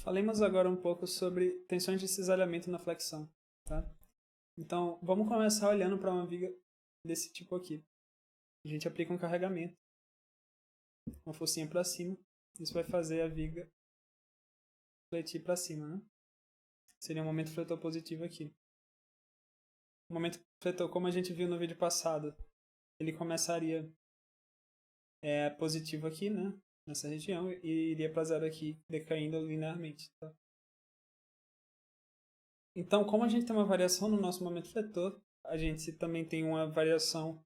Falemos agora um pouco sobre tensões de cisalhamento na flexão, tá? Então, vamos começar olhando para uma viga desse tipo aqui. A gente aplica um carregamento, uma forcinha para cima. Isso vai fazer a viga fletir para cima, né? Seria um momento fletor positivo aqui. O momento fletor, como a gente viu no vídeo passado, ele começaria positivo aqui, né? Nessa região, e iria para zero aqui, decaindo linearmente, tá? Então, como a gente tem uma variação no nosso momento fletor, a gente também tem uma variação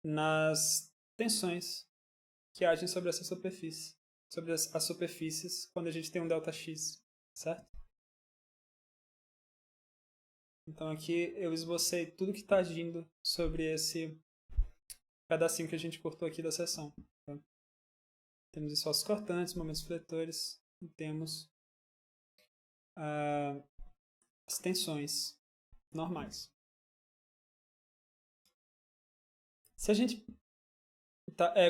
nas tensões que agem sobre essa superfície, sobre as superfícies quando a gente tem um ΔX, certo? Então aqui eu esbocei tudo que está agindo sobre esse pedacinho que a gente cortou aqui da seção. Tá? Temos esforços cortantes, momentos fletores e temos as tensões normais. Se a gente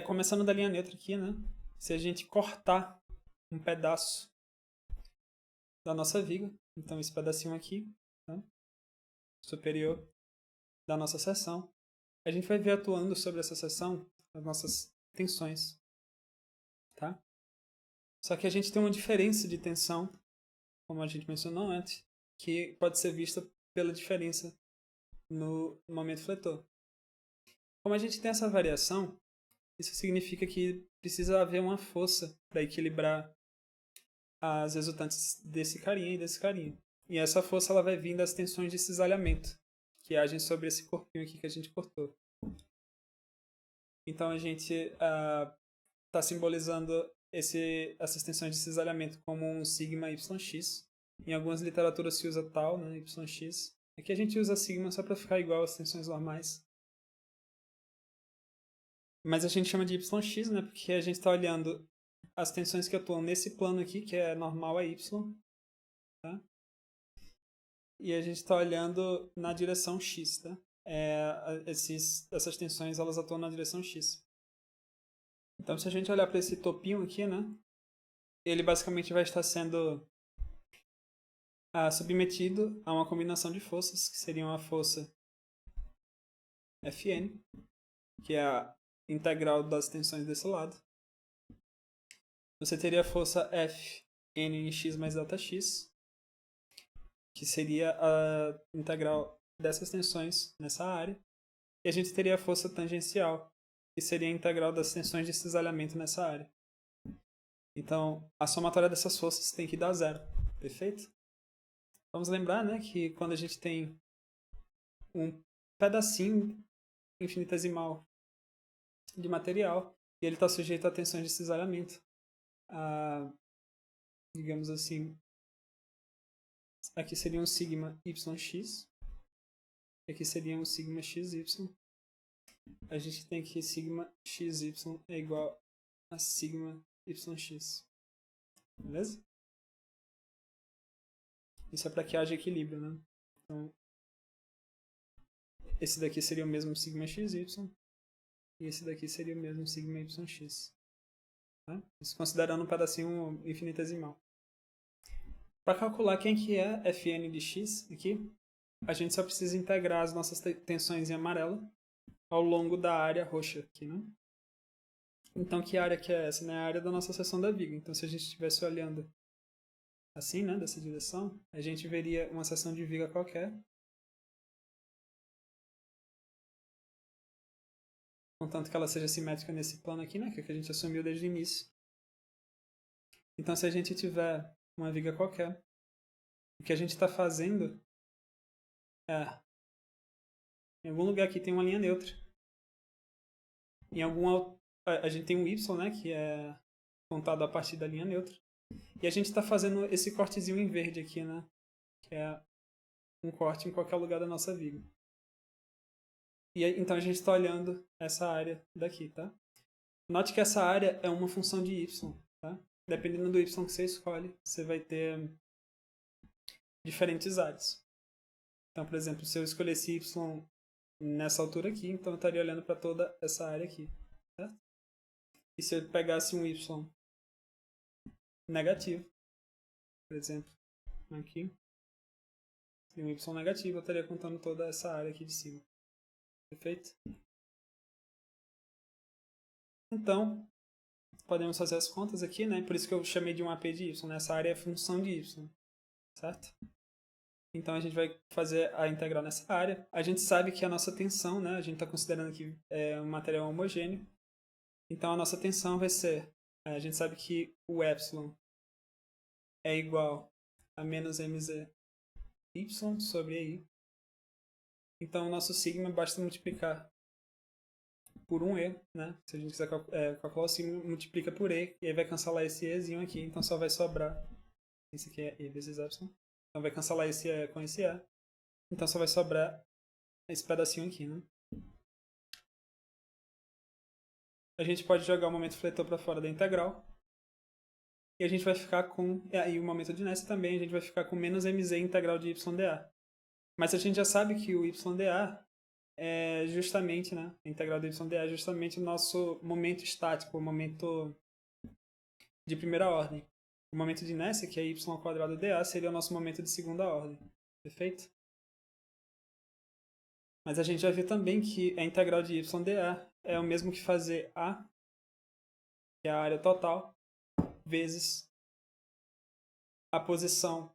começando da linha neutra aqui, né? Se a gente cortar um pedaço da nossa viga, então esse pedacinho aqui, tá? Superior da nossa seção, a gente vai ver atuando sobre essa seção as nossas tensões, tá? Só que a gente tem uma diferença de tensão, como a gente mencionou antes, que pode ser vista pela diferença no momento fletor. Como a gente tem essa variação, isso significa que precisa haver uma força para equilibrar as resultantes desse carinha e desse carinha. E essa força ela vai vir das tensões de cisalhamento, que agem sobre esse corpinho aqui que a gente cortou. Então a gente está simbolizando essas tensões de cisalhamento como um sigma yx. Em algumas literaturas se usa tal, né, yx. Aqui a gente usa sigma só para ficar igual às tensões normais. Mas a gente chama de yx, né, porque a gente está olhando as tensões que atuam nesse plano aqui, que é normal a y. Tá? E a gente está olhando na direção x. Tá? Essas tensões elas atuam na direção x. Então, se a gente olhar para esse topinho aqui, né, ele basicamente vai estar sendo submetido a uma combinação de forças, que seria uma força Fn, que é a integral das tensões desse lado. Você teria a força Fn em x mais Δx, que seria a integral dessas tensões nessa área. E a gente teria a força tangencial, que seria a integral das tensões de cisalhamento nessa área. Então, a somatória dessas forças tem que dar zero. Perfeito? Vamos lembrar, né, que quando a gente tem um pedacinho infinitesimal de material e ele está sujeito a tensões de cisalhamento, digamos assim, aqui seria um sigma yx, aqui seria um sigma xy. A gente tem que sigma xy é igual a sigma yx. Beleza? Isso é para que haja equilíbrio, né? Então, esse daqui seria o mesmo sigma xy e esse daqui seria o mesmo sigma yx. Tá? Isso considerando um pedacinho infinitesimal. Para calcular quem que é Fn de x aqui, a gente só precisa integrar as nossas tensões em amarelo ao longo da área roxa aqui, né? Então, que área que é essa? Né? A área da nossa seção da viga. Então, se a gente estivesse olhando assim, né, dessa direção, a gente veria uma seção de viga qualquer, contanto que ela seja simétrica nesse plano aqui, né, que é o que a gente assumiu desde o início. Então, se a gente tiver uma viga qualquer, o que a gente está fazendo em algum lugar aqui tem uma linha neutra. A gente tem um y, né, que é contado a partir da linha neutra. E a gente está fazendo esse cortezinho em verde aqui, né, que é um corte em qualquer lugar da nossa viga. E então a gente está olhando essa área daqui, tá? Note que essa área é uma função de y, tá? Dependendo do y que você escolhe, você vai ter diferentes áreas. Então, por exemplo, se eu escolhesse y nessa altura aqui, então eu estaria olhando para toda essa área aqui, certo? E se eu pegasse um y negativo, por exemplo, aqui, e um y negativo, eu estaria contando toda essa área aqui de cima. Perfeito? Então, podemos fazer as contas aqui, né? Por isso que eu chamei de um AP de y, né? Essa área é função de y, certo? Então a gente vai fazer a integral nessa área. A gente sabe que a nossa tensão, né? A gente está considerando que é um material homogêneo. Então a nossa tensão vai ser, a gente sabe que o epsilon é igual a menos mz y sobre i. Então o nosso sigma basta multiplicar por um e, né? Se a gente quiser calcular o sigma, multiplica por e, e aí vai cancelar esse ezinho aqui, então só vai sobrar, esse aqui é e vezes epsilon, então vai cancelar esse e com esse e, então só vai sobrar esse pedacinho aqui, né? A gente pode jogar o momento fletor para fora da integral, e a gente vai ficar com, e o momento de inércia também, a gente vai ficar com menos mz integral de yda. Mas a gente já sabe que o yda é justamente, né, a integral de yda é justamente o nosso momento estático, o momento de primeira ordem. O momento de inércia, que é y² dA, seria o nosso momento de segunda ordem. Perfeito? Mas a gente já viu também que a integral de yda é o mesmo que fazer A, que é a área total, vezes a posição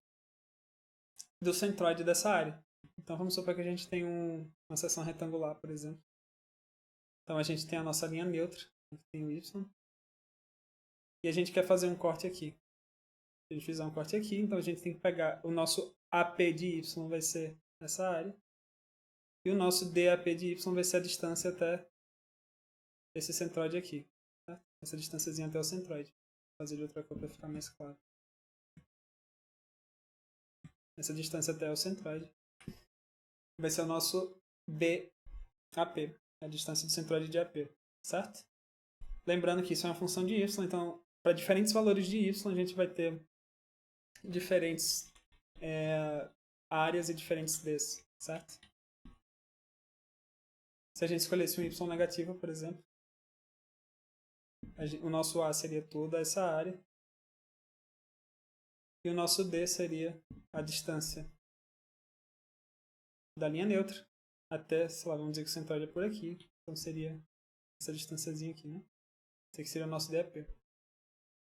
do centroide dessa área. Então vamos supor que a gente tem uma seção retangular, por exemplo. Então a gente tem a nossa linha neutra, tem o y, e a gente quer fazer um corte aqui. Se a gente fizer um corte aqui, então a gente tem que pegar o nosso AP de y vai ser essa área, e o nosso DAP de y vai ser a distância até esse centroide aqui. Tá? Essa distânciazinha até o centroide. Vou fazer de outra cor para ficar mais claro. Essa distância até o centroide vai ser o nosso DAP, a distância do centroide de AP, certo? Lembrando que isso é uma função de y, então para diferentes valores de y a gente vai ter diferentes áreas e diferentes ds, certo? Se a gente escolhesse um y negativo, por exemplo, o nosso A seria toda essa área e o nosso D seria a distância da linha neutra até, sei lá, vamos dizer que o centroide é por aqui, então seria essa distânciazinha aqui, né? Esse aqui seria o nosso DAP.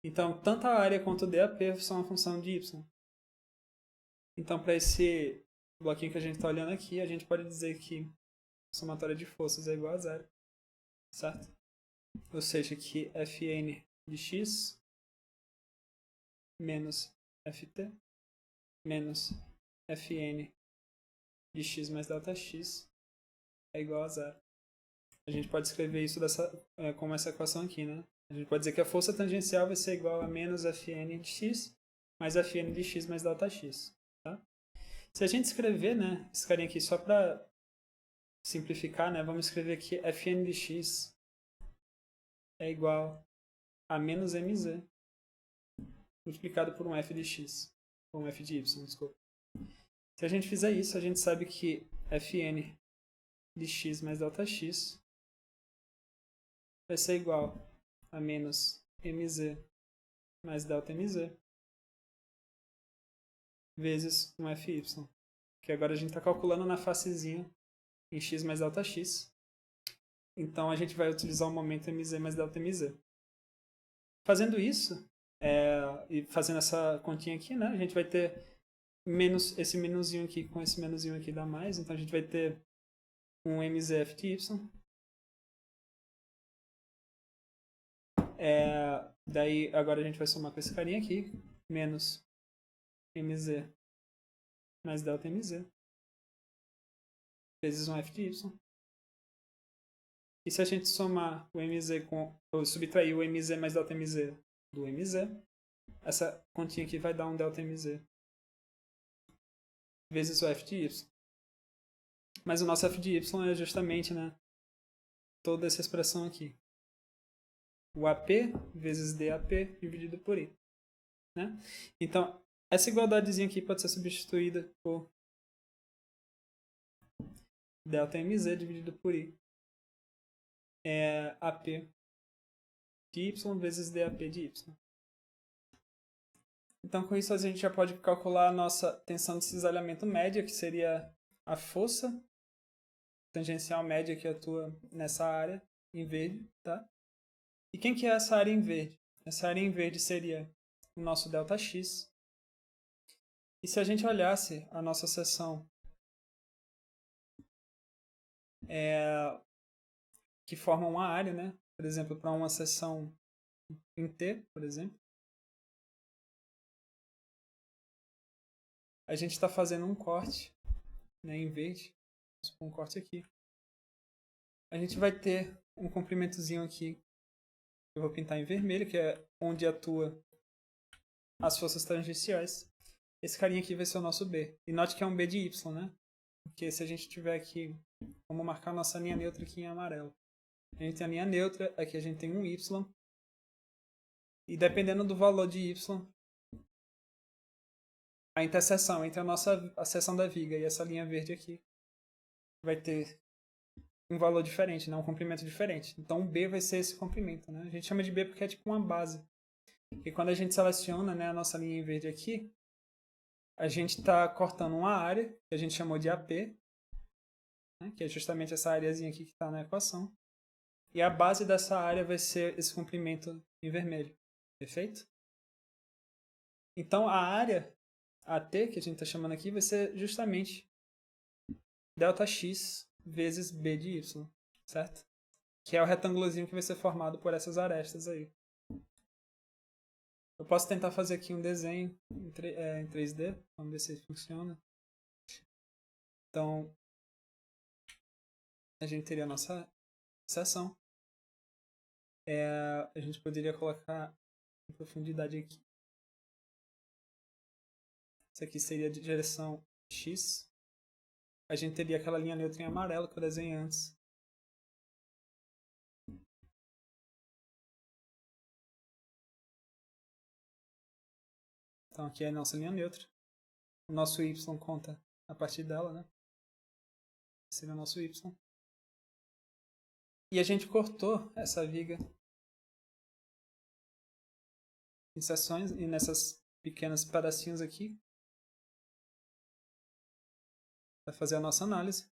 Então, tanto a área quanto o DAP são uma função de y. Então, para esse bloquinho que a gente está olhando aqui, a gente pode dizer que a somatória de forças é igual a zero, certo? Ou seja, que Fn de x menos Ft menos Fn de x mais delta x é igual a zero. A gente pode escrever isso como essa equação aqui, né? A gente pode dizer que a força tangencial vai ser igual a menos Fn de x mais Fn de x mais delta x. Tá? Se a gente escrever, né, esse carinha aqui só para simplificar, né, vamos escrever que Fn de x é igual a menos mz multiplicado por um f de x, ou um f de y, desculpa. Se a gente fizer isso, a gente sabe que Fn de x mais delta x vai ser igual a menos mz mais delta mz vezes um fy, que agora a gente está calculando na facezinha em x mais delta x. Então a gente vai utilizar o momento mz mais delta mz. Fazendo isso, e fazendo essa continha aqui, né, a gente vai ter menos esse menuzinho aqui com esse menuzinho aqui dá mais, então a gente vai ter um mzf de y. Daí agora a gente vai somar com esse carinha aqui, menos mz mais delta mz vezes um f de y. E se a gente somar o mz ou subtrair o mz mais delta mz do mz, essa continha aqui vai dar um delta mz vezes o f de y. Mas o nosso f de y é justamente, né, toda essa expressão aqui. O AP vezes DAP dividido por I. Né? Então, essa igualdadezinha aqui pode ser substituída por delta mz dividido por I. É AP de y vezes DAP de y. Então, com isso, a gente já pode calcular a nossa tensão de cisalhamento média, que seria a força tangencial média que atua nessa área em verde, tá? E quem que é essa área em verde? Essa área em verde seria o nosso ΔX. E se a gente olhasse a nossa seção que forma uma área, né? Por exemplo, para uma seção em T, por exemplo, a gente está fazendo um corte, né, em verde. Vamos pôr um corte aqui. A gente vai ter um comprimentozinho aqui. Eu vou pintar em vermelho, que é onde atua as forças tangenciais. Esse carinha aqui vai ser o nosso B. E note que é um B de Y, né? Porque se a gente tiver aqui, vamos marcar a nossa linha neutra aqui em amarelo. A gente tem a linha neutra, aqui a gente tem um Y. E dependendo do valor de Y, a interseção entre a seção da viga e essa linha verde aqui vai ter um valor diferente, né? Um comprimento diferente. Então o B vai ser esse comprimento, né? A gente chama de B porque é tipo uma base. E quando a gente seleciona, né, a nossa linha em verde aqui, a gente está cortando uma área que a gente chamou de AP, né, que é justamente essa areazinha aqui que está na equação. E a base dessa área vai ser esse comprimento em vermelho. Perfeito? Então a área AT, que a gente está chamando aqui, vai ser justamente ΔX vezes B de Y, certo? Que é o retângulozinho que vai ser formado por essas arestas aí. Eu posso tentar fazer aqui um desenho em 3D, vamos ver se funciona. Então, a gente teria a nossa seção. A gente poderia colocar em profundidade aqui. Isso aqui seria de direção X. A gente teria aquela linha neutra em amarelo que eu desenhei antes. Então aqui é a nossa linha neutra. O nosso Y conta a partir dela, né? Esse seria o nosso Y. E a gente cortou essa viga em seções e nessas pequenas pedacinhos aqui para fazer a nossa análise.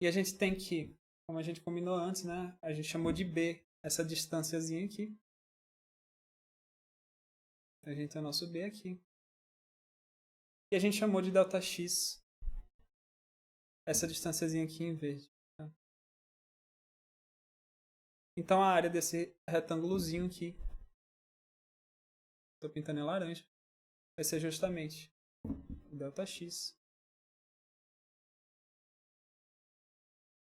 E a gente tem que, como a gente combinou antes, né? A gente chamou de B essa distânciazinha aqui. A gente tem o nosso B aqui. E a gente chamou de ΔX essa distânciazinha aqui em verde. Tá? Então a área desse retângulozinho aqui, estou pintando em laranja, vai ser justamente ΔX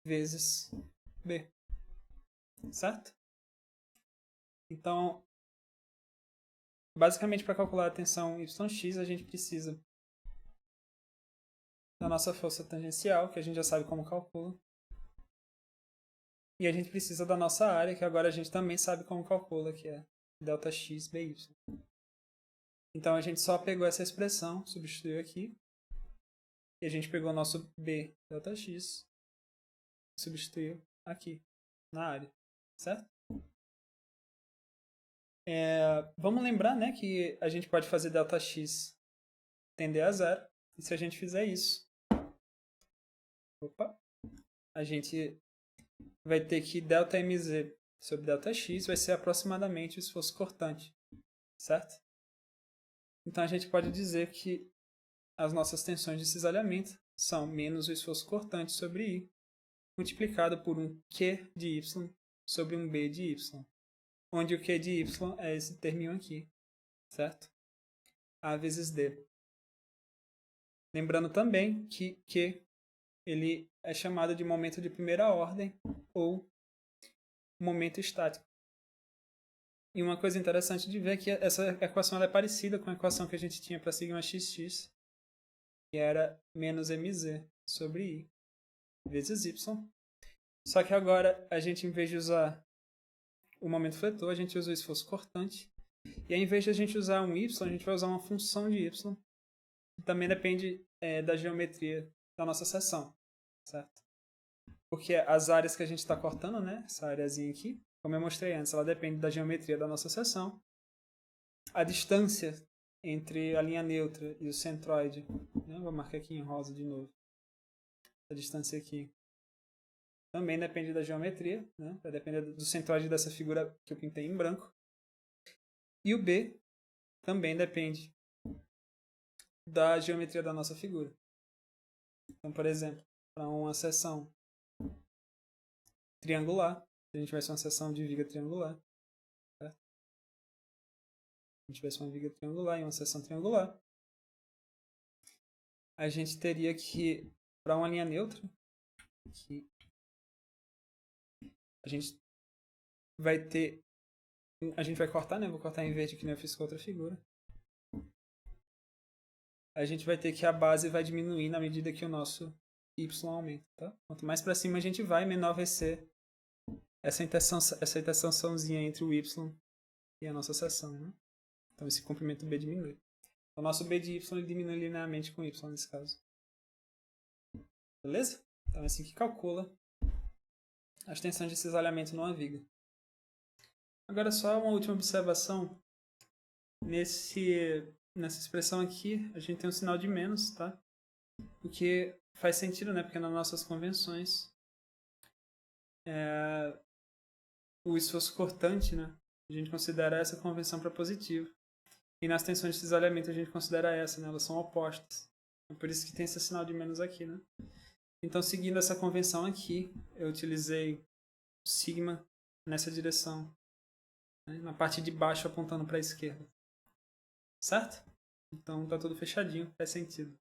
vezes B. Certo? Então, basicamente para calcular a tensão YX, a gente precisa da nossa força tangencial, que a gente já sabe como calcula. E a gente precisa da nossa área, que agora a gente também sabe como calcula, que é ΔX BY. Então a gente só pegou essa expressão, substituiu aqui, e a gente pegou o nosso B ΔX e substituiu aqui, na área, certo? Vamos lembrar, né, que a gente pode fazer ΔX tender a zero, e se a gente fizer isso, a gente vai ter que ΔMZ sobre ΔX vai ser aproximadamente o esforço cortante, certo? Então a gente pode dizer que as nossas tensões de cisalhamento são menos o esforço cortante sobre I, multiplicado por um Q de Y sobre um B de Y, onde o Q de Y é esse terminho aqui, certo? A vezes D. Lembrando também que Q ele é chamado de momento de primeira ordem ou momento estático. E uma coisa interessante de ver é que essa equação é parecida com a equação que a gente tinha para sigma XX, que era menos mz sobre I vezes Y. Só que agora a gente, em vez de usar o momento fletor, a gente usa o esforço cortante. E aí, em vez de a gente usar um Y, a gente vai usar uma função de Y, que também depende da geometria da nossa seção, certo? Porque as áreas que a gente está cortando, né, essa areazinha aqui, como eu mostrei antes, ela depende da geometria da nossa seção. a distância entre a linha neutra e o centroide, né? Vou marcar aqui em rosa de novo. A distância aqui também depende da geometria, né? Vai depender do centroide dessa figura que eu pintei em branco. E o B também depende da geometria da nossa figura. Então, por exemplo, para uma seção triangular, se a gente tivesse uma seção de viga triangular, tá? Se a gente tivesse uma viga triangular e uma seção triangular, a gente teria que, para uma linha neutra, que a gente vai ter, a gente vai cortar, né? Vou cortar em verde que nem eu fiz com outra figura. A gente vai ter que a base vai diminuir na medida que o nosso y aumenta, tá? Quanto mais para cima a gente vai, menor vai ser essa interseçãozinha entre o y e a nossa seção, né? Então esse comprimento b diminui. O nosso b de y diminui linearmente com y nesse caso. Beleza? Então é assim que calcula as tensões de cisalhamento numa viga. Agora só uma última observação. Nessa expressão aqui, a gente tem um sinal de menos, tá? O que faz sentido, né? Porque nas nossas convenções, o esforço cortante, né? A gente considera essa convenção para positivo. E nas tensões de cisalhamento a gente considera essa, né? Elas são opostas. É por isso que tem esse sinal de menos aqui, né? Então, seguindo essa convenção aqui, eu utilizei sigma nessa direção, né? Na parte de baixo apontando para a esquerda. Certo? Então tá tudo fechadinho, faz sentido.